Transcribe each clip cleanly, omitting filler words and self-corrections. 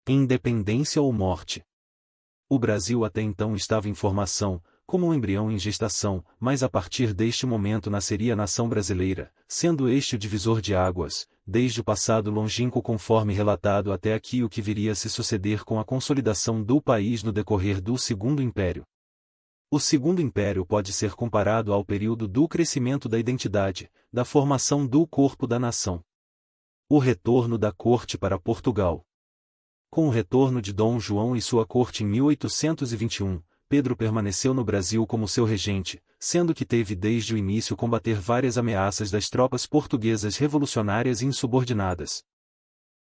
Independência ou morte. O Brasil até então estava em formação, como um embrião em gestação, mas a partir deste momento nasceria a nação brasileira, sendo este o divisor de águas, desde o passado longínquo conforme relatado até aqui o que viria a se suceder com a consolidação do país no decorrer do Segundo Império. O Segundo Império pode ser comparado ao período do crescimento da identidade, da formação do corpo da nação. O retorno da corte para Portugal. Com o retorno de Dom João e sua corte em 1821, Pedro permaneceu no Brasil como seu regente, sendo que teve desde o início combater várias ameaças das tropas portuguesas revolucionárias insubordinadas.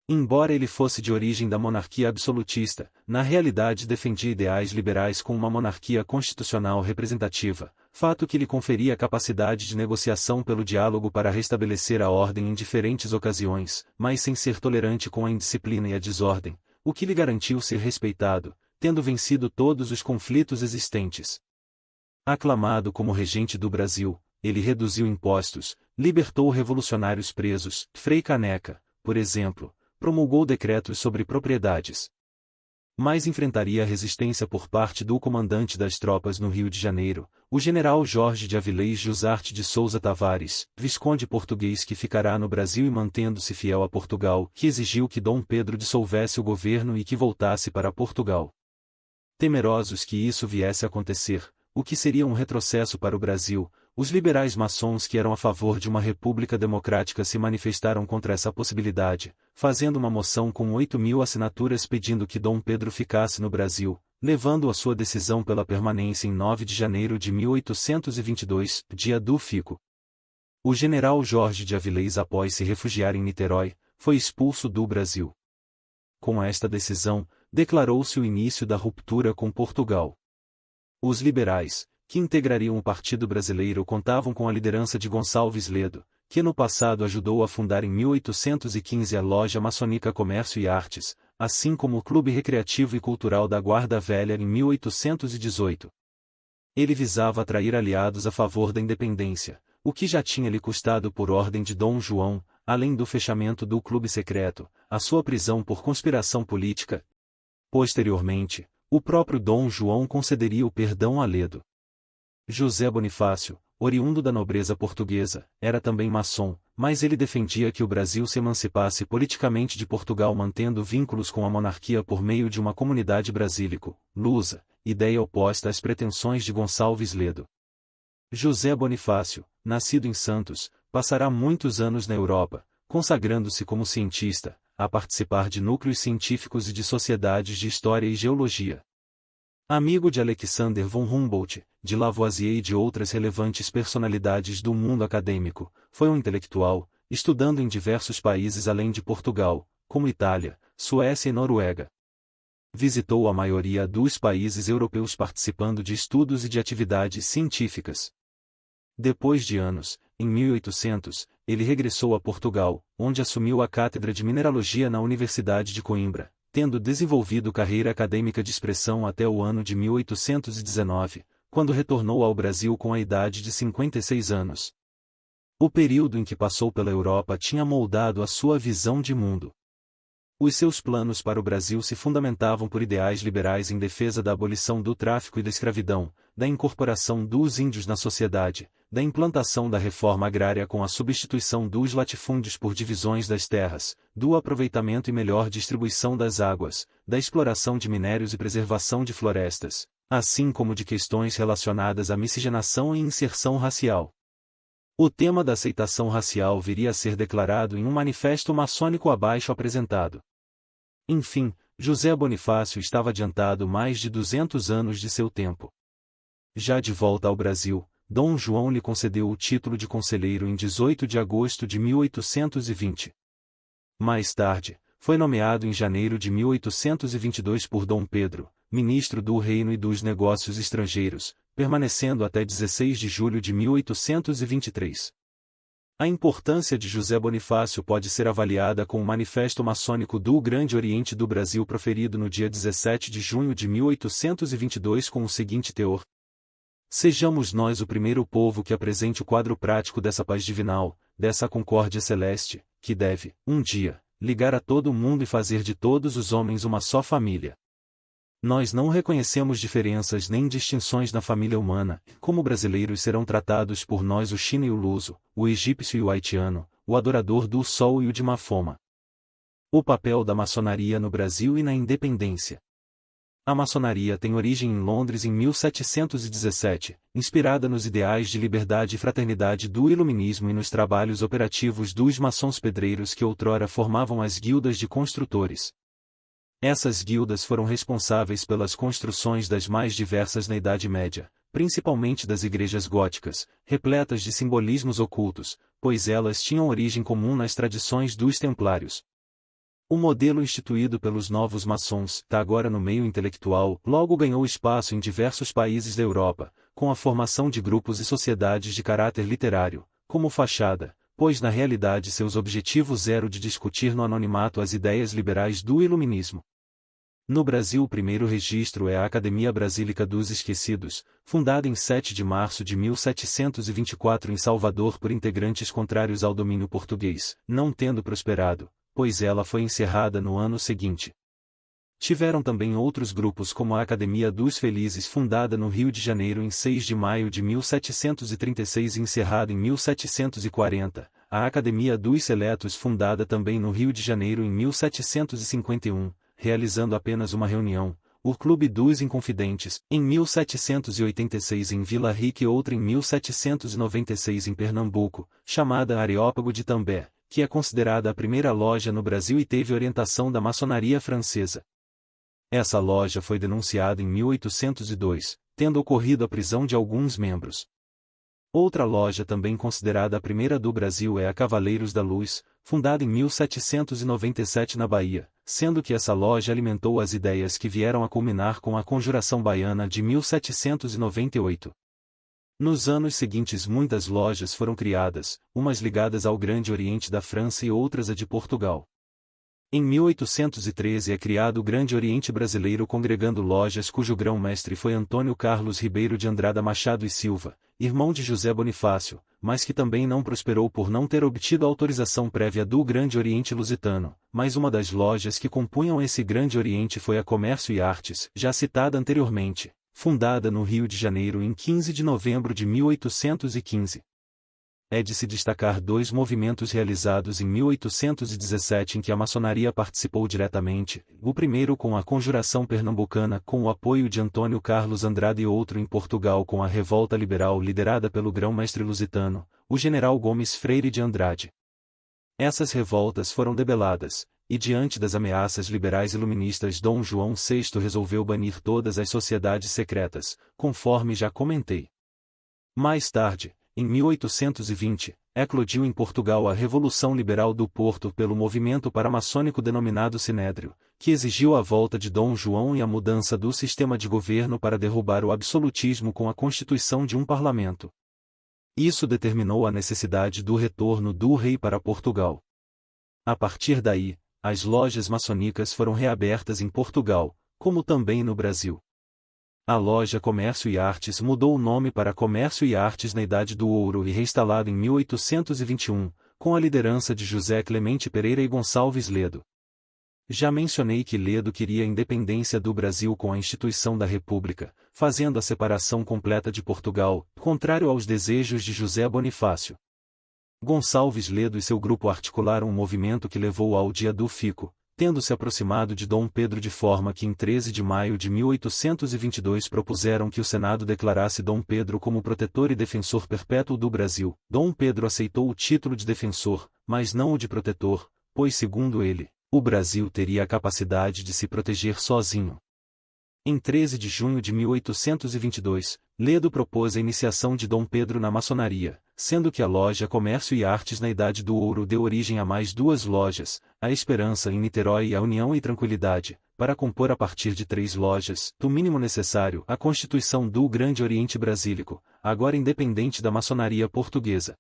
Embora ele fosse de origem da monarquia absolutista, na realidade defendia ideais liberais com uma monarquia constitucional representativa, fato que lhe conferia capacidade de negociação pelo diálogo para restabelecer a ordem em diferentes ocasiões, mas sem ser tolerante com a indisciplina e a desordem, o que lhe garantiu ser respeitado, tendo vencido todos os conflitos existentes. Aclamado como regente do Brasil, ele reduziu impostos, libertou revolucionários presos, Frei Caneca, por exemplo, promulgou decretos sobre propriedades. Mas enfrentaria a resistência por parte do comandante das tropas no Rio de Janeiro, o general Jorge de Avilés Jusarte de Souza Tavares, visconde português que ficará no Brasil e mantendo-se fiel a Portugal, que exigiu que Dom Pedro dissolvesse o governo e que voltasse para Portugal. Temerosos que isso viesse a acontecer, o que seria um retrocesso para o Brasil, os liberais maçons que eram a favor de uma república democrática se manifestaram contra essa possibilidade, fazendo uma moção com 8.000 assinaturas pedindo que Dom Pedro ficasse no Brasil, levando a sua decisão pela permanência em 9 de janeiro de 1822, dia do fico. O general Jorge de Avilés, após se refugiar em Niterói, foi expulso do Brasil. Com esta decisão, declarou-se o início da ruptura com Portugal. Os liberais, que integrariam o Partido Brasileiro, contavam com a liderança de Gonçalves Ledo, que no passado ajudou a fundar em 1815 a Loja Maçônica Comércio e Artes, assim como o Clube Recreativo e Cultural da Guarda Velha em 1818. Ele visava atrair aliados a favor da independência, o que já tinha lhe custado por ordem de Dom João, além do fechamento do clube secreto, a sua prisão por conspiração política. Posteriormente, o próprio Dom João concederia o perdão a Ledo. José Bonifácio, oriundo da nobreza portuguesa, era também maçom, mas ele defendia que o Brasil se emancipasse politicamente de Portugal mantendo vínculos com a monarquia por meio de uma comunidade brasílico-lusa, ideia oposta às pretensões de Gonçalves Ledo. José Bonifácio, nascido em Santos, passará muitos anos na Europa, consagrando-se como cientista, a participar de núcleos científicos e de sociedades de história e geologia. Amigo de Alexander von Humboldt, de Lavoisier e de outras relevantes personalidades do mundo acadêmico, foi um intelectual, estudando em diversos países além de Portugal, como Itália, Suécia e Noruega. Visitou a maioria dos países europeus participando de estudos e de atividades científicas. Depois de anos, em 1800, ele regressou a Portugal, onde assumiu a cátedra de mineralogia na Universidade de Coimbra, tendo desenvolvido carreira acadêmica de expressão até o ano de 1819, quando retornou ao Brasil com a idade de 56 anos. O período em que passou pela Europa tinha moldado a sua visão de mundo. Os seus planos para o Brasil se fundamentavam por ideais liberais em defesa da abolição do tráfico e da escravidão, da incorporação dos índios na sociedade, da implantação da reforma agrária com a substituição dos latifúndios por divisões das terras, do aproveitamento e melhor distribuição das águas, da exploração de minérios e preservação de florestas, assim como de questões relacionadas à miscigenação e inserção racial. O tema da aceitação racial viria a ser declarado em um manifesto maçônico abaixo apresentado. Enfim, José Bonifácio estava adiantado mais de 200 anos de seu tempo. Já de volta ao Brasil, Dom João lhe concedeu o título de conselheiro em 18 de agosto de 1820. Mais tarde, foi nomeado em janeiro de 1822 por Dom Pedro, ministro do Reino e dos Negócios Estrangeiros, permanecendo até 16 de julho de 1823. A importância de José Bonifácio pode ser avaliada com o Manifesto Maçônico do Grande Oriente do Brasil proferido no dia 17 de junho de 1822 com o seguinte teor: sejamos nós o primeiro povo que apresente o quadro prático dessa paz divinal, dessa concórdia celeste, que deve, um dia, ligar a todo mundo e fazer de todos os homens uma só família. Nós não reconhecemos diferenças nem distinções na família humana, como brasileiros serão tratados por nós o China e o luso, o egípcio e o haitiano, o adorador do sol e o de Mafoma. O papel da maçonaria no Brasil e na independência. A maçonaria tem origem em Londres em 1717, inspirada nos ideais de liberdade e fraternidade do iluminismo e nos trabalhos operativos dos maçons pedreiros que outrora formavam as guildas de construtores. Essas guildas foram responsáveis pelas construções das mais diversas na Idade Média, principalmente das igrejas góticas, repletas de simbolismos ocultos, pois elas tinham origem comum nas tradições dos templários. O modelo instituído pelos novos maçons, agora no meio intelectual, logo ganhou espaço em diversos países da Europa, com a formação de grupos e sociedades de caráter literário, como fachada, pois na realidade seus objetivos eram de discutir no anonimato as ideias liberais do iluminismo. No Brasil o primeiro registro é a Academia Brasílica dos Esquecidos, fundada em 7 de março de 1724 em Salvador por integrantes contrários ao domínio português, não tendo prosperado, pois ela foi encerrada no ano seguinte. Tiveram também outros grupos como a Academia dos Felizes fundada no Rio de Janeiro em 6 de maio de 1736 e encerrada em 1740, a Academia dos Seletos fundada também no Rio de Janeiro em 1751, realizando apenas uma reunião, o Clube dos Inconfidentes, em 1786 em Vila Rica e outra em 1796 em Pernambuco, chamada Areópago de També, que é considerada a primeira loja no Brasil e teve orientação da maçonaria francesa. Essa loja foi denunciada em 1802, tendo ocorrido a prisão de alguns membros. Outra loja também considerada a primeira do Brasil é a Cavaleiros da Luz, fundada em 1797 na Bahia, sendo que essa loja alimentou as ideias que vieram a culminar com a Conjuração Baiana de 1798. Nos anos seguintes muitas lojas foram criadas, umas ligadas ao Grande Oriente da França e outras a de Portugal. Em 1813 é criado o Grande Oriente Brasileiro congregando lojas cujo grão-mestre foi Antônio Carlos Ribeiro de Andrada Machado e Silva, irmão de José Bonifácio, mas que também não prosperou por não ter obtido a autorização prévia do Grande Oriente Lusitano, mas uma das lojas que compunham esse Grande Oriente foi a Comércio e Artes, já citada anteriormente, fundada no Rio de Janeiro em 15 de novembro de 1815. É de se destacar dois movimentos realizados em 1817 em que a maçonaria participou diretamente, o primeiro com a Conjuração Pernambucana com o apoio de Antônio Carlos Andrade e outro em Portugal com a Revolta Liberal liderada pelo grão-mestre lusitano, o general Gomes Freire de Andrade. Essas revoltas foram debeladas, e diante das ameaças liberais iluministas Dom João VI resolveu banir todas as sociedades secretas, conforme já comentei. Mais tarde, em 1820, eclodiu em Portugal a Revolução Liberal do Porto pelo movimento paramaçônico denominado Sinédrio, que exigiu a volta de Dom João e a mudança do sistema de governo para derrubar o absolutismo com a constituição de um parlamento. Isso determinou a necessidade do retorno do rei para Portugal. A partir daí, as lojas maçônicas foram reabertas em Portugal, como também no Brasil. A loja Comércio e Artes mudou o nome para Comércio e Artes na Idade do Ouro e reinstalado em 1821, com a liderança de José Clemente Pereira e Gonçalves Ledo. Já mencionei que Ledo queria a independência do Brasil com a instituição da República, fazendo a separação completa de Portugal, contrário aos desejos de José Bonifácio. Gonçalves Ledo e seu grupo articularam um movimento que levou ao Dia do Fico, tendo se aproximado de Dom Pedro de forma que em 13 de maio de 1822 propuseram que o Senado declarasse Dom Pedro como protetor e defensor perpétuo do Brasil. Dom Pedro aceitou o título de defensor, mas não o de protetor, pois segundo ele, o Brasil teria a capacidade de se proteger sozinho. Em 13 de junho de 1822, Ledo propôs a iniciação de Dom Pedro na maçonaria, sendo que a loja Comércio e Artes na Idade do Ouro deu origem a mais duas lojas, a Esperança em Niterói e a União e Tranquilidade, para compor a partir de 3 lojas, do mínimo necessário, a constituição do Grande Oriente Brasílico, agora independente da maçonaria portuguesa.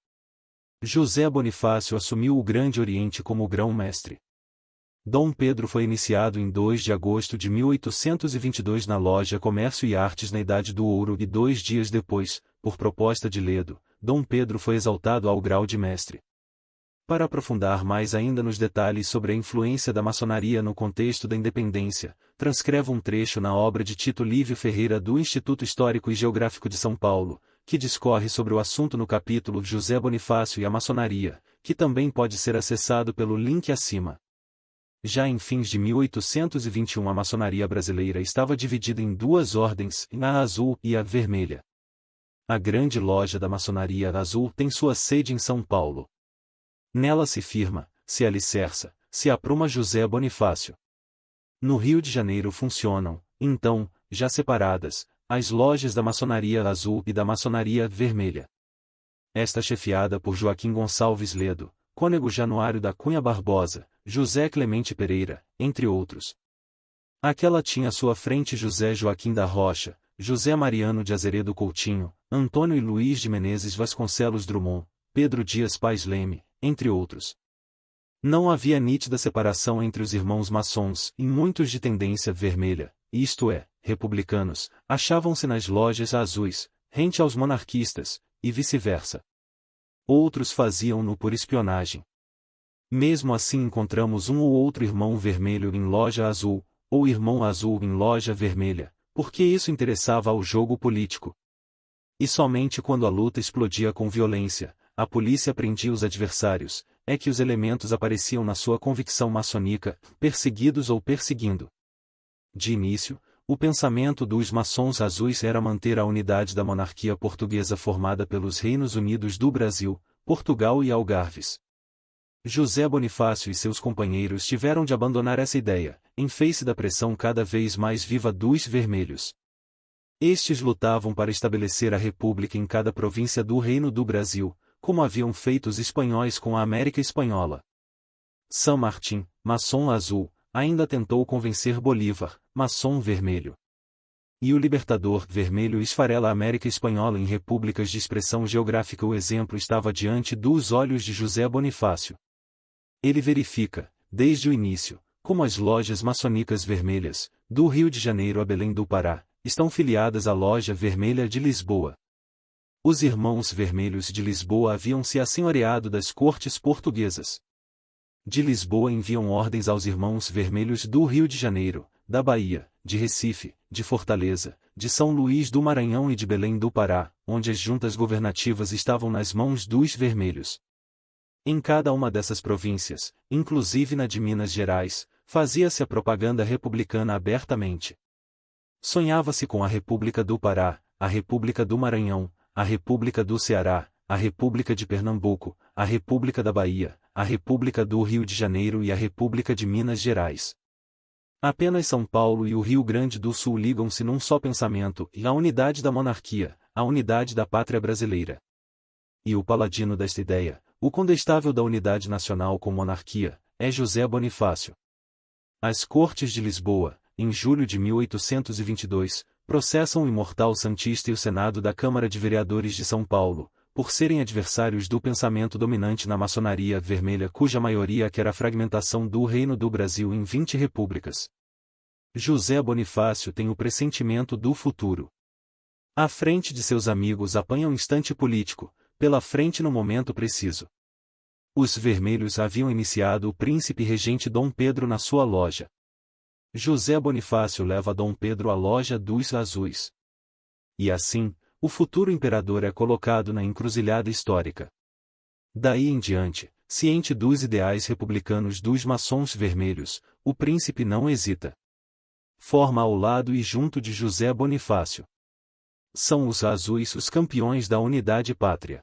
José Bonifácio assumiu o Grande Oriente como grão-mestre. Dom Pedro foi iniciado em 2 de agosto de 1822 na loja Comércio e Artes na Idade do Ouro e 2 dias depois, por proposta de Ledo, Dom Pedro foi exaltado ao grau de mestre. Para aprofundar mais ainda nos detalhes sobre a influência da maçonaria no contexto da independência, transcrevo um trecho na obra de Tito Lívio Ferreira do Instituto Histórico e Geográfico de São Paulo, que discorre sobre o assunto no capítulo José Bonifácio e a Maçonaria, que também pode ser acessado pelo link acima. Já em fins de 1821 a maçonaria brasileira estava dividida em duas ordens, a azul e a vermelha. A grande loja da maçonaria azul tem sua sede em São Paulo. Nela se firma, se alicerça, se apruma José Bonifácio. No Rio de Janeiro funcionam, então, já separadas, as lojas da maçonaria azul e da maçonaria vermelha. Esta chefiada por Joaquim Gonçalves Ledo, Cônego Januário da Cunha Barbosa, José Clemente Pereira, entre outros. Aquela tinha à sua frente José Joaquim da Rocha, José Mariano de Azeredo Coutinho, Antônio e Luiz de Menezes Vasconcelos Drummond, Pedro Dias Pais Leme, entre outros. Não havia nítida separação entre os irmãos maçons, e muitos de tendência vermelha, isto é, republicanos, achavam-se nas lojas azuis, rente aos monarquistas, e vice-versa. Outros faziam-no por espionagem. Mesmo assim encontramos um ou outro irmão vermelho em loja azul, ou irmão azul em loja vermelha, porque isso interessava ao jogo político. E somente quando a luta explodia com violência, a polícia prendia os adversários, é que os elementos apareciam na sua convicção maçônica, perseguidos ou perseguindo. De início, o pensamento dos maçons azuis era manter a unidade da monarquia portuguesa formada pelos Reinos Unidos do Brasil, Portugal e Algarves. José Bonifácio e seus companheiros tiveram de abandonar essa ideia, em face da pressão cada vez mais viva dos vermelhos. Estes lutavam para estabelecer a república em cada província do Reino do Brasil, como haviam feito os espanhóis com a América Espanhola. São Martín, maçom azul, ainda tentou convencer Bolívar, maçom vermelho. E o libertador vermelho esfarela a América Espanhola em repúblicas de expressão geográfica. O exemplo estava diante dos olhos de José Bonifácio. Ele verifica, desde o início, como as lojas maçônicas vermelhas, do Rio de Janeiro a Belém do Pará, estão filiadas à Loja Vermelha de Lisboa. Os irmãos vermelhos de Lisboa haviam se assenhoreado das cortes portuguesas. De Lisboa enviam ordens aos irmãos vermelhos do Rio de Janeiro, da Bahia, de Recife, de Fortaleza, de São Luís do Maranhão e de Belém do Pará, onde as juntas governativas estavam nas mãos dos vermelhos. Em cada uma dessas províncias, inclusive na de Minas Gerais, fazia-se a propaganda republicana abertamente. Sonhava-se com a República do Pará, a República do Maranhão, a República do Ceará, a República de Pernambuco, a República da Bahia, a República do Rio de Janeiro e a República de Minas Gerais. Apenas São Paulo e o Rio Grande do Sul ligam-se num só pensamento, e a unidade da monarquia, a unidade da pátria brasileira. E o paladino desta ideia, o condestável da unidade nacional com monarquia, é José Bonifácio. As Cortes de Lisboa, em julho de 1822, processam o imortal Santista e o Senado da Câmara de Vereadores de São Paulo, por serem adversários do pensamento dominante na maçonaria vermelha, cuja maioria quer a fragmentação do Reino do Brasil em 20 repúblicas. José Bonifácio tem o pressentimento do futuro. À frente de seus amigos apanha um instante político, pela frente no momento preciso. Os vermelhos haviam iniciado o príncipe regente Dom Pedro na sua loja. José Bonifácio leva Dom Pedro à loja dos azuis. E assim, o futuro imperador é colocado na encruzilhada histórica. Daí em diante, ciente dos ideais republicanos dos maçons vermelhos, o príncipe não hesita. Forma ao lado e junto de José Bonifácio. São os azuis os campeões da unidade pátria.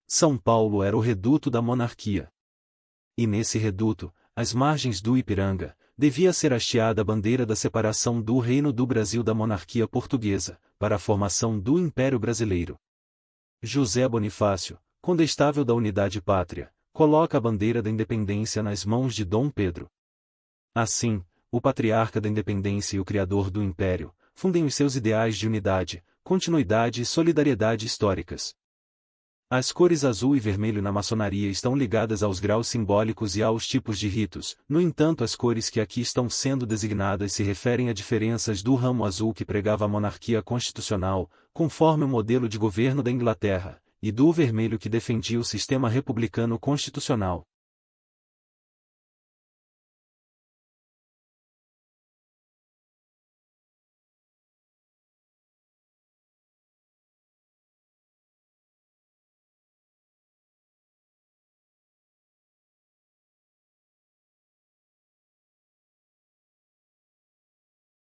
São Paulo era o reduto da monarquia. E nesse reduto, às margens do Ipiranga, devia ser hasteada a bandeira da separação do Reino do Brasil da monarquia portuguesa, para a formação do Império Brasileiro. José Bonifácio, condestável da unidade pátria, coloca a bandeira da independência nas mãos de Dom Pedro. Assim, o patriarca da independência e o criador do Império, fundem os seus ideais de unidade, continuidade e solidariedade históricas. As cores azul e vermelho na maçonaria estão ligadas aos graus simbólicos e aos tipos de ritos, no entanto as cores que aqui estão sendo designadas se referem a diferenças do ramo azul que pregava a monarquia constitucional, conforme o modelo de governo da Inglaterra, e do vermelho que defendia o sistema republicano constitucional.